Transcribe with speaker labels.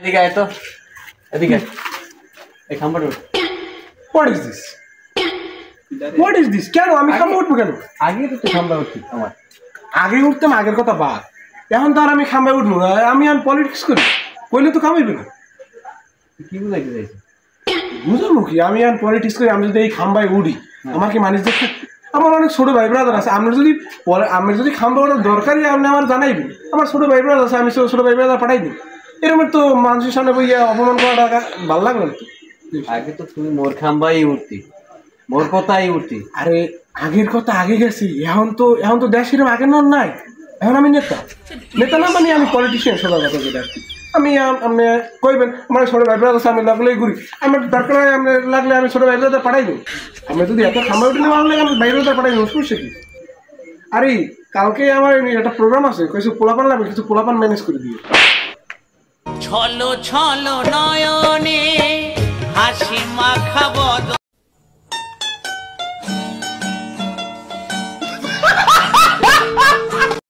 Speaker 1: এদিকে আয় তো, এদিকে এই খাম্বার উঠ।
Speaker 2: What is this, what is this? কেন আমি খাম্বা উঠবো কেন?
Speaker 1: আগে তো তুই খাম্বার উঠছিস আমার।
Speaker 2: আগে উঠতাম, আগের কথা বাদ। এখন তো আর আমি খাম্বায় উঠবো না, আমি আর পলিটিক্স করি, কইলে তো খামাইবে না।
Speaker 1: কি বুঝাইতে চাইছিস?
Speaker 2: বুঝলাম কি, আমি আর পলিটিক্স করি, আমি যদি এই খাম্বায় উঠি আমার কি মানুষ দেখে? আমার অনেক ছোট ভাই ব্রাদার আছে, আমরা যদি খাম্বা ওঠার দরকারই আপনি আমার জানাইবেন। আমার ছোট ভাই ব্রাদার আছে, আমি ছোট ভাই ব্রাদার পাঠাই দিই। এরকম তো মানুষের সামনে বইয়া অপমান করাটা ভালো লাগবে না তো।
Speaker 1: আগে তো তুমি মোর খাম্বাই উঠতি, মোর কথাই উঠতি।
Speaker 2: আরে আগের কথা আগে গেছি, এখন তো দেশ এরকম আগের নন নাই। এখন আমি নেতা না, মানে আমি পলিটিশিয়ান। সোজা কথা যেটা আমি আপনি কইবেন আমার ছোট ভাই ব্রাদার আছে, আমি লাগলেই ঘুরি। আমার দরকার হয় আমি লাগলে আমি ছোট ভাই ব্রাদার পাঠাই দিই। আমি যদি এত খাম্বা উঠলে ভালো লাগে আমি ভাই ব্রাদার পাঠাই দিই, সমস্যা কি? আরে কালকে আমার একটা প্রোগ্রাম আছে, কিছু পোলাপান লাগবে, কিছু পোলাপান ম্যানেজ করে দিই।
Speaker 3: ছলো ছলো নয়নে